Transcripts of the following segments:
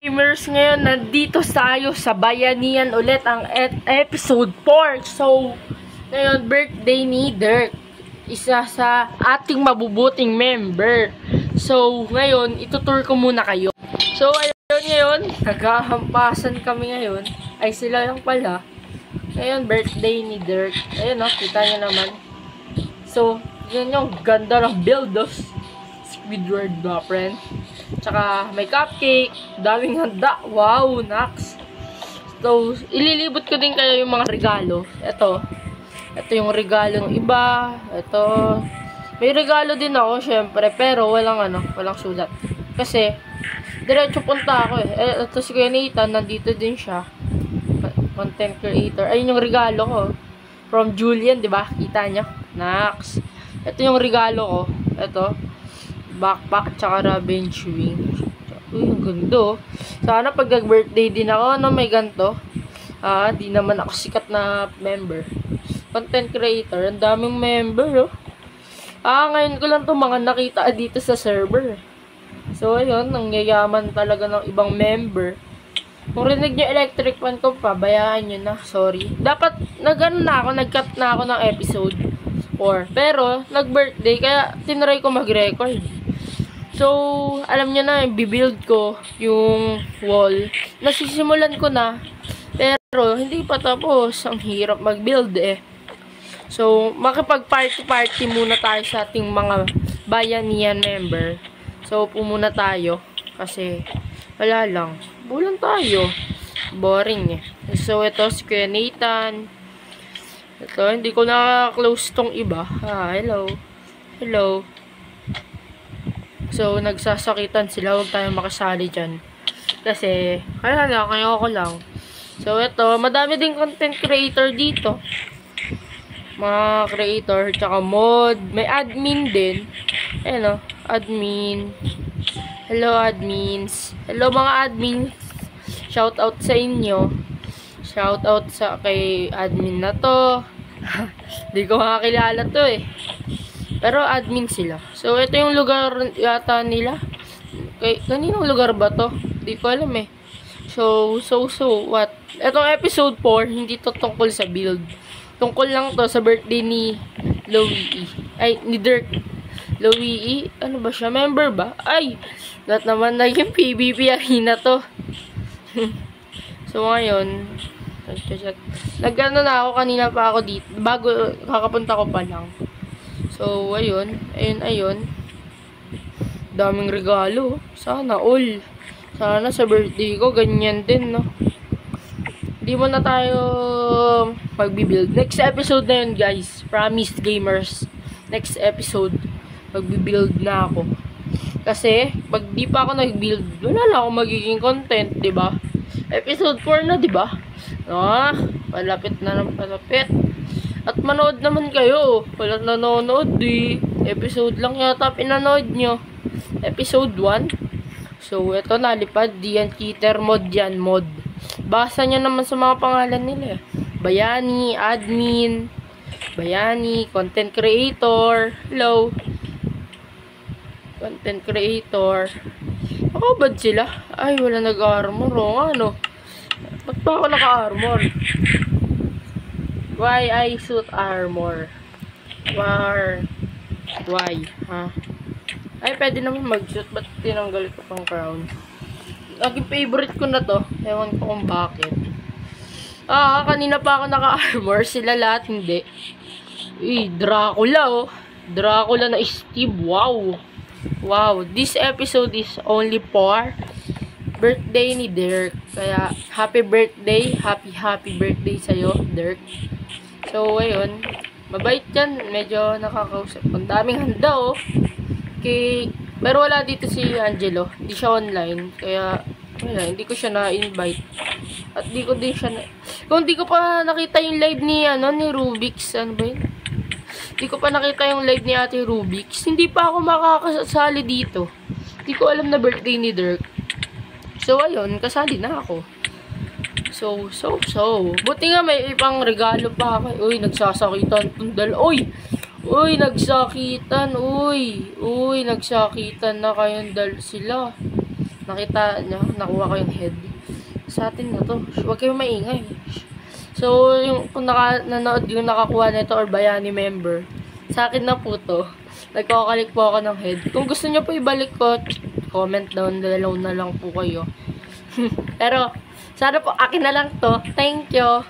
Gamers, ngayon nandito tayo sa Bayanihan ulit ang episode 4. So, ngayon birthday ni Dirk, isa sa ating mabubuting member. So, ngayon itutur ko muna kayo. So, ayun ngayon, naghahampasan kami ngayon. Ay, sila lang pala. Ngayon, birthday ni Dirk. Ayun o, kita nyo naman. So, yun yung ganda ng build of Squidward ba, friend? Tsaka may cupcake, daming handa. Wow, Nax. So, ililibot ko din kayo yung mga regalo. Ito yung regalo ng iba. Ito. May regalo din ako, syempre, pero walang sulat. Kasi, diretso punta ako eh. Ito si Kuya Nathan, nandito din siya. Content creator. Ayun yung regalo ko. From Julian, di ba? Kita niya. Nax. Ito yung regalo ko. Ito. Backpack tsaka revenge wing. Uy, ang ganda. Sana pag nag-birthday din ako, may ganito. Di naman ako sikat na member. Content creator. Ang daming member, oh. Ngayon ko lang ito mga nakita dito sa server. So, ayun. Nangyayaman talaga ng ibang member. Kung rinig nyo electric fan ko, pabayaan nyo na. Sorry. Dapat, nag-cut na ako ng episode 4. Pero, nag-birthday, kaya tinry ko mag-record. So, alam nyo na, bibuild ko yung wall. Nasisimulan ko na, pero hindi pa tapos. Ang hirap mag-build eh. So, makipag-party-party muna tayo sa ating mga Bayanihan member. So, muna tayo. Kasi, wala lang. Bulan tayo. Boring eh. So, ito si Kuya Nathan. Ito, hindi ko na-close tong iba. Hello. Hello. So, nagsasakitan sila. Huwag tayong makasali dyan. Kasi, kaya ko lang. So, ito, madami din content creator dito. Mga creator, tsaka mod. May admin din. Ayan o, admin. Hello, admins. Hello, mga admins. Shout out sa inyo. Shout out kay admin na to. Hindi ko makakilala to eh. Pero admin sila. So, ito yung lugar yata nila. Kaninong lugar ba to? Hindi ko alam eh. So, what? Itong episode 4, hindi to tungkol sa build. Tungkol lang to sa birthday ni Louie. Ay, ni Dirk. Louie, ano ba siya? Member ba? Ay, lahat naman naging PvP arena to. So, ngayon, nag-ano na ako, kanina pa ako dito. Bago, kakapunta ko pa lang. So, ayun. Daming regalo. Sana all. Sana sa birthday ko, ganyan din, no? Di mo na tayo magbibuild. Next episode na yun, guys. Promise, gamers. Next episode, magbibuild na ako. Kasi, pag di pa ako nag-build, wala lang ako magiging content, diba? Episode 4 na, diba? Palapit na ng palapit. At manood naman kayo. Walang nanonood eh. Episode lang yata pinanood nyo. Episode 1. So, ito nalipad. Diyan Cheater mod yan. Mod. Basa nyo naman sa mga pangalan nila. Bayani, admin. Bayani, content creator. Hello. Content creator. Makabad sila. Ay, wala nag-armor. Ano? Ba't pa ako naka-armor? Why I suit armor? Why? Ay, pwede naman mag-shoot. Ba't tinanggal ko pang crown? Laging favorite ko na to. Ewan ko kung bakit. Kanina pa ako naka-armor. Sila lahat hindi. Dracula oh. Dracula na Steve. Wow. Wow. This episode is only for birthday ni Dirk. Kaya, happy birthday. Happy birthday sa'yo, Dirk. So, ayun. Mabait yan. Medyo nakakausap. Ang daming handa, oh. Pero wala dito si Angelo. Hindi siya online. Kaya, wala. Hindi ko siya na-invite. At di ko din siya Kung di ko pa nakita yung live ni Rubix. Ano ba yun? Di ko pa nakita yung live ni Ate Rubix. Hindi pa ako makakasali dito. Di ko alam na birthday ni Dirk. So, ayun. Kasali na ako. So. Buti nga may ibang regalo pa ako. Uy, nagsasakitan. Uy, nagsakitan. Uy, nagsakitan na kayong sila. Nakita nyo, nakuha ko yung head. Sa atin na to. Huwag kayong maingay. So, kung nanood yung nakakuha nito or Bayani member, sa akin na po to. Nagkakalik po ako ng head. Kung gusto nyo po ibalik ko, comment down below na lang po kayo. Pero, sana po akin na lang to. Thank you.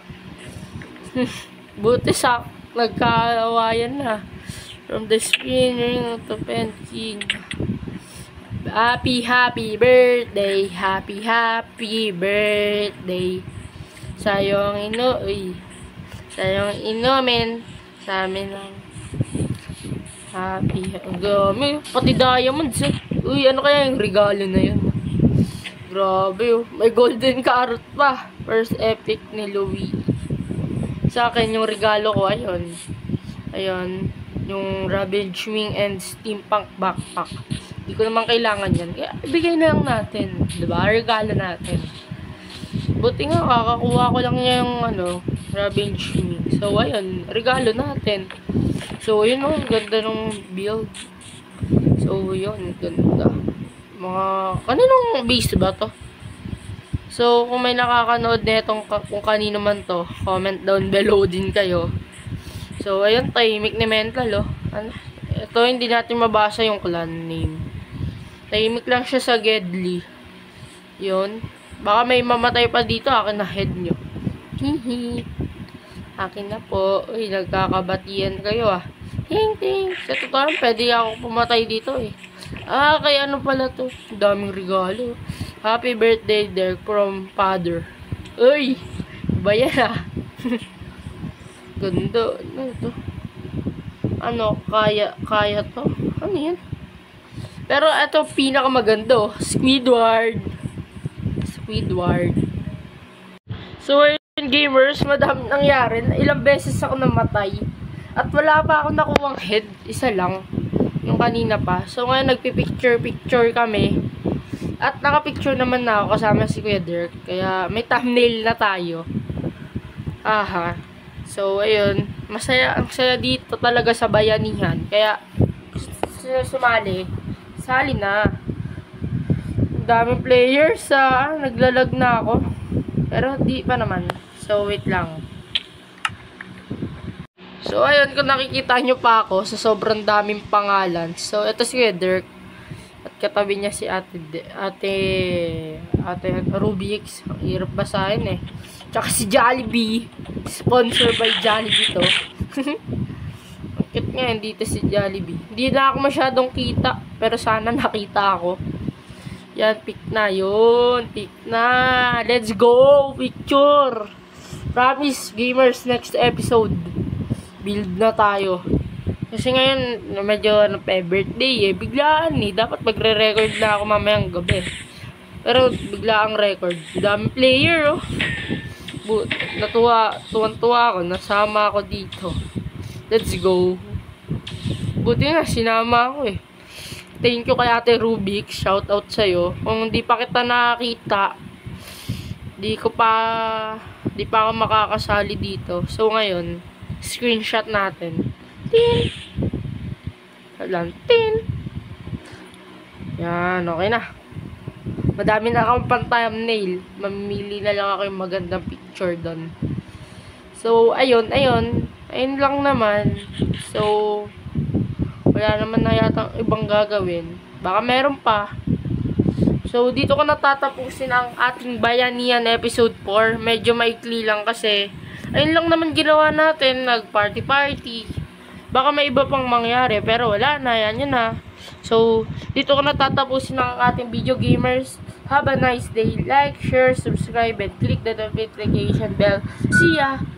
Buti sa nagkaawayan na. From the screen to painting. Happy birthday. Happy birthday. Sayong inumin sa amin lang. Happy. May pati diamonds eh. Uy, ano kaya yung regalo na yun? Grabe oh. May golden carrot pa. First epic ni Louie. Sa akin yung regalo ko ayun. Ayun. Yung Ravage Wing and Steampunk Backpack. Hindi ko naman kailangan yan. Kaya ibigay na lang natin. Diba? Regalo natin. Buti nga, kakakuha ko lang niya yung Ravage Wing. So, ayun. Regalo natin. So, yun o. Ganda ng build. So, yun. Ganda. Kaninong base ba to? So, kung may nakakanood na itong kung kanino man to, comment down below din kayo. So, ayun. Tahimik ni Mental oh. Ito, hindi natin mabasa yung clan name. Tahimik lang siya sa Gedli. Yun. Baka may mamatay pa dito. Akin na head nyo. Hihi. Akin na po. Uy, nagkakabatian kayo ah. Ting ting. Sa totoo, pwede ako pumatay dito eh. Kaya ano pala to? Daming regalo. Happy birthday there from father. Uy! Ba yan ah? Ganda. Ano to? Kaya to? Ano yan? Pero ito pinakamaganda oh. Squidward. So ayun gamers, madami nangyari. Ilang beses ako namatay. At wala pa ako nakuwang head. Isa lang. Yung kanina pa. So ngayon nagpipicture kami. At nakapicture naman na ako kasama si Kuya Dirk. Kaya may thumbnail na tayo. Aha. So ayun. Ang saya dito talaga sa bayanihan. Kaya sali na. Daming players naglalag na ako. Pero di pa naman. So wait lang. So ayun, kung nakikita nyo pa ako sa sobrang daming pangalan. So ito si Kuya Dirk. At katabi niya si ate Rubix. Hirap basahin eh. Tsaka si Jollibee. Sponsor by Jollibee to. Bakit nga dito si Jollibee? Hindi na ako masyadong kita. Pero sana nakita ako. Yan, pick na yun. Pick na. Let's go. Picture. Promise, gamers, next episode. Build na tayo. Kasi ngayon, medyo birthday eh. Biglaan eh. Dapat magre-record na ako mamayang gabi. Pero bigla ang record. Dami player oh. Tuwan-tuwa ako. Nasama ako dito. Let's go. Buti nga, sinama ako eh. Thank you kay Ate Rubik. Shout out sa'yo. Kung di pa kita nakakita, di pa ako makakasali dito. So ngayon, screenshot natin. Tin! Tin! Yan, okay na. Madami na akong pan-thumbnail. Mamili na lang ako yung magandang picture doon. So, ayun lang naman. So, wala naman na yata ibang gagawin. Baka meron pa. So, dito ko natatapusin ang ating Bayanihan episode 4. Medyo maikli lang kasi ayun lang naman ginawa natin. Nag-party. Baka may iba pang mangyari. Pero wala na. Yan yun na. So, dito ko natatapusin ang ating video gamers. Have a nice day. Like, share, subscribe, and click the notification bell. See ya!